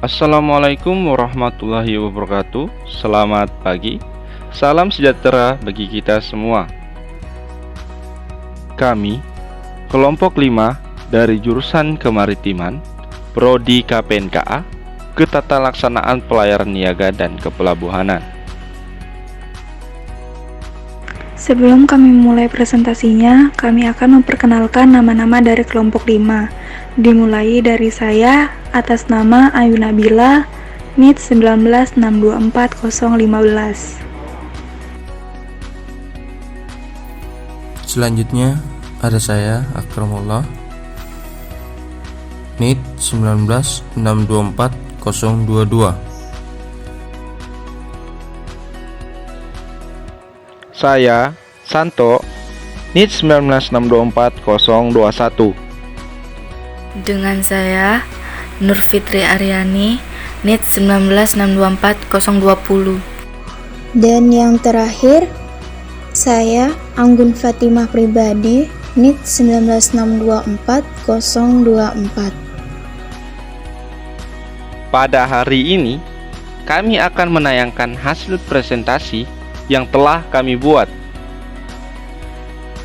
Assalamualaikum warahmatullahi wabarakatuh. Selamat pagi. Salam sejahtera bagi kita semua. Kami, kelompok 5 dari jurusan Kemaritiman, Prodi KPNKA, Ketatalaksanaan Pelayaran Niaga dan Kepelabuhanan. Sebelum kami mulai presentasinya, kami akan memperkenalkan nama-nama dari kelompok 5. Dimulai dari saya, atas nama Ayu Nabila, NIT 19624-015. Selanjutnya ada saya, Akramullah, NIT 19624-022. Saya, Santo, NIT 19624-021. Dengan saya, Nur Fitri Aryani, NIT 19624-020. Dan yang terakhir, saya Anggun Fatimah Pribadi, NIT 19624-024. Pada hari ini, kami akan menayangkan hasil presentasi yang telah kami buat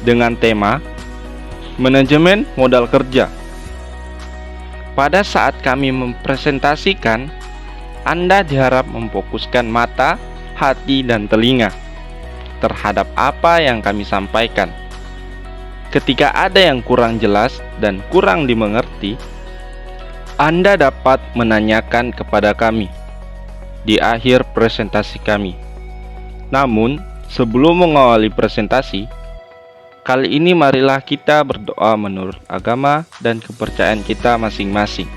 dengan tema Manajemen Modal Kerja. Pada saat kami mempresentasikan, Anda diharap memfokuskan mata, hati, dan telinga terhadap apa yang kami sampaikan. Ketika ada yang kurang jelas dan kurang dimengerti, Anda dapat menanyakan kepada kami di akhir presentasi kami. Namun, sebelum mengawali presentasi, kali ini marilah kita berdoa menurut agama dan kepercayaan kita masing-masing.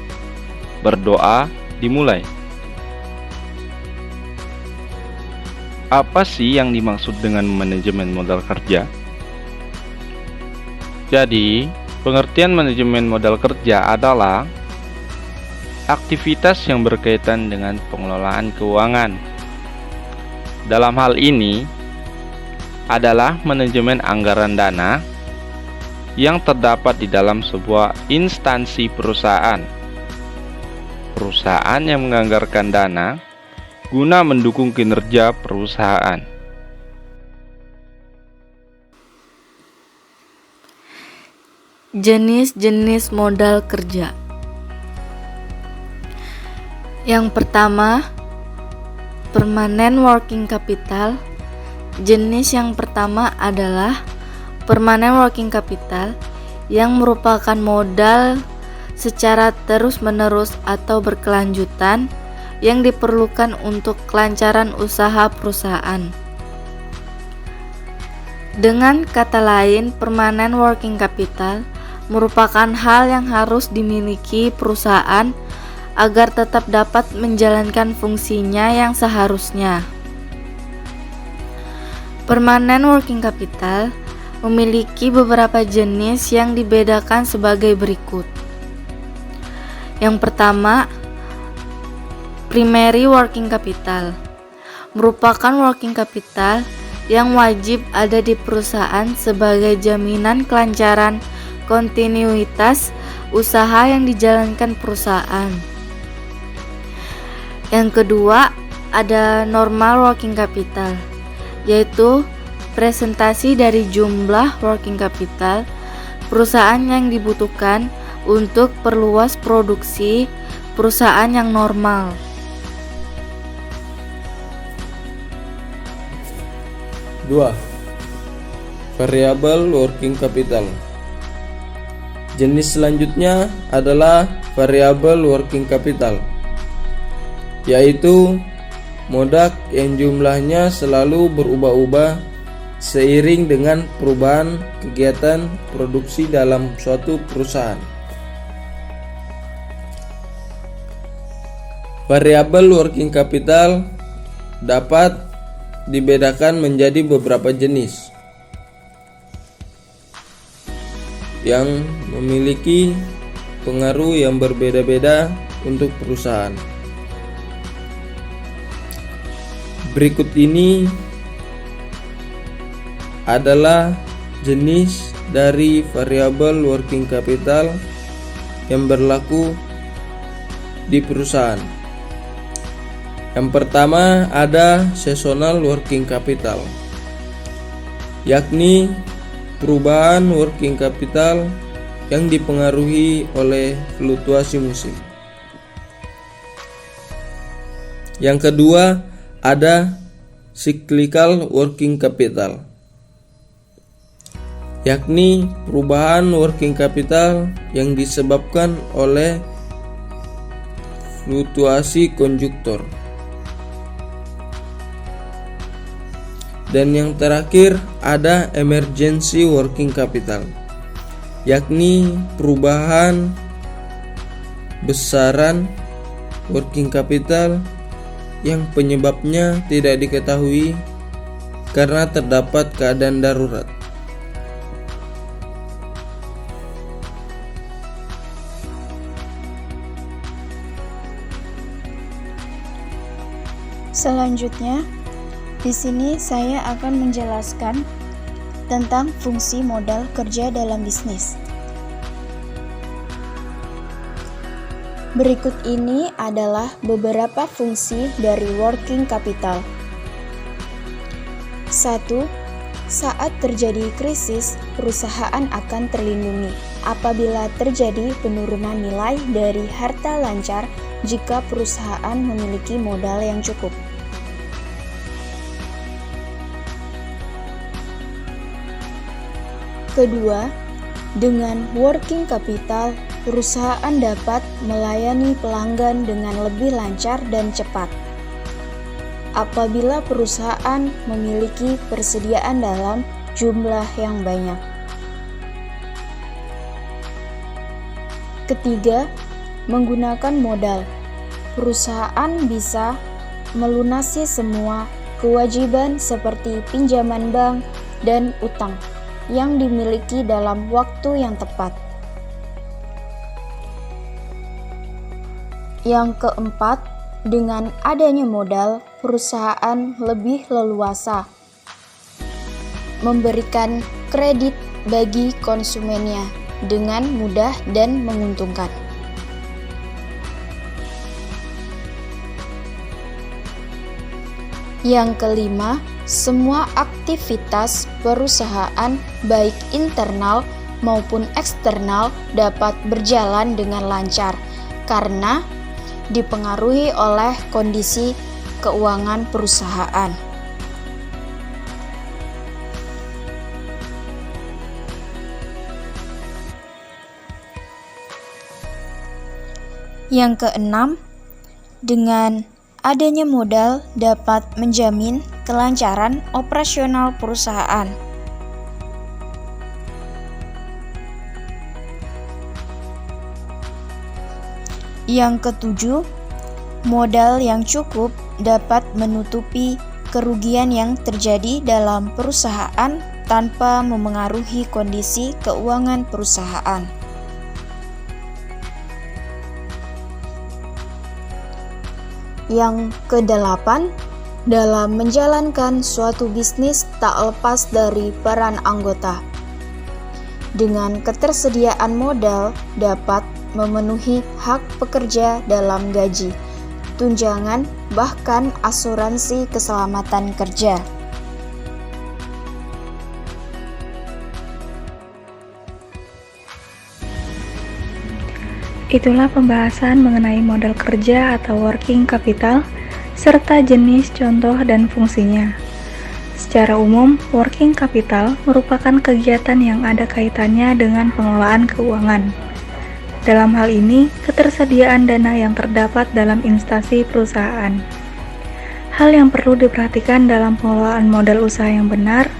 Berdoa dimulai. Apa sih yang dimaksud dengan manajemen modal kerja? Jadi, pengertian manajemen modal kerja adalah aktivitas yang berkaitan dengan pengelolaan keuangan. Dalam hal ini adalah manajemen anggaran dana yang terdapat di dalam sebuah instansi perusahaan. Perusahaan yang menganggarkan dana guna mendukung kinerja perusahaan. Jenis-jenis modal kerja. Yang pertama, permanent working capital. Jenis yang pertama adalah permanent working capital yang merupakan modal secara terus-menerus atau berkelanjutan yang diperlukan untuk kelancaran usaha perusahaan. Dengan kata lain, permanent working capital merupakan hal yang harus dimiliki perusahaan agar tetap dapat menjalankan fungsinya yang seharusnya. Permanent working capital memiliki beberapa jenis yang dibedakan sebagai berikut. Yang pertama, primary working capital merupakan working capital yang wajib ada di perusahaan sebagai jaminan kelancaran kontinuitas usaha yang dijalankan perusahaan. Yang kedua, ada normal working capital, yaitu presentasi dari jumlah working capital perusahaan yang dibutuhkan untuk perluas produksi perusahaan yang normal. Dua, variable working capital. Jenis selanjutnya adalah variable working capital, yaitu modal yang jumlahnya selalu berubah-ubah seiring dengan perubahan kegiatan produksi dalam suatu perusahaan. Variable working capital dapat dibedakan menjadi beberapa jenis yang memiliki pengaruh yang berbeda-beda untuk perusahaan. Berikut ini adalah jenis dari variable working capital yang berlaku di perusahaan. Yang pertama ada seasonal working capital, yakni perubahan working capital yang dipengaruhi oleh fluktuasi musim. Yang kedua ada cyclical working capital, yakni perubahan working capital yang disebabkan oleh fluktuasi konjuktur. Dan yang terakhir ada emergency working capital, yakni perubahan besaran working capital yang penyebabnya tidak diketahui karena terdapat keadaan darurat. Selanjutnya, di sini saya akan menjelaskan tentang fungsi modal kerja dalam bisnis. Berikut ini adalah beberapa fungsi dari working capital. 1. Saat terjadi krisis, perusahaan akan terlindungi apabila terjadi penurunan nilai dari harta lancar jika perusahaan memiliki modal yang cukup. Kedua, dengan working capital, perusahaan dapat melayani pelanggan dengan lebih lancar dan cepat. Apabila perusahaan memiliki persediaan dalam jumlah yang banyak. Ketiga, menggunakan modal. Perusahaan bisa melunasi semua kewajiban seperti pinjaman bank dan utang yang dimiliki dalam waktu yang tepat. Yang keempat, dengan adanya modal, perusahaan lebih leluasa memberikan kredit bagi konsumennya dengan mudah dan menguntungkan. Yang kelima, semua aktivitas perusahaan baik internal maupun eksternal dapat berjalan dengan lancar karena dipengaruhi oleh kondisi keuangan perusahaan. Yang keenam, dengan adanya modal dapat menjamin kelancaran operasional perusahaan. Yang ketujuh, modal yang cukup dapat menutupi kerugian yang terjadi dalam perusahaan tanpa memengaruhi kondisi keuangan perusahaan. Yang kedelapan, dalam menjalankan suatu bisnis tak lepas dari peran anggota. Dengan ketersediaan modal dapat memenuhi hak pekerja dalam gaji, tunjangan, bahkan asuransi keselamatan kerja. Itulah pembahasan mengenai modal kerja atau working capital, serta jenis, contoh, dan fungsinya. Secara umum, working capital merupakan kegiatan yang ada kaitannya dengan pengelolaan keuangan. Dalam hal ini, ketersediaan dana yang terdapat dalam instansi perusahaan. Hal yang perlu diperhatikan dalam pengelolaan modal usaha yang benar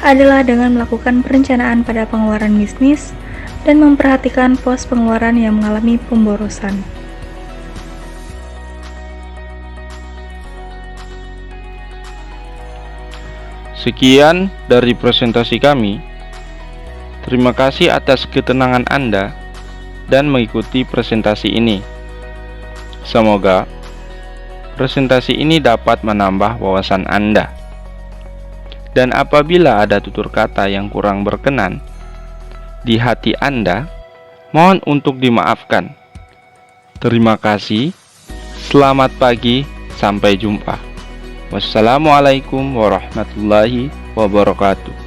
adalah dengan melakukan perencanaan pada pengeluaran bisnis dan memperhatikan pos pengeluaran yang mengalami pemborosan. Sekian dari presentasi kami. Terima kasih atas ketenangan Anda dan mengikuti presentasi ini. Semoga presentasi ini dapat menambah wawasan Anda. Dan apabila ada tutur kata yang kurang berkenan di hati Anda, mohon untuk dimaafkan. Terima kasih. Selamat pagi. Sampai jumpa. Wassalamualaikum warahmatullahi wabarakatuh.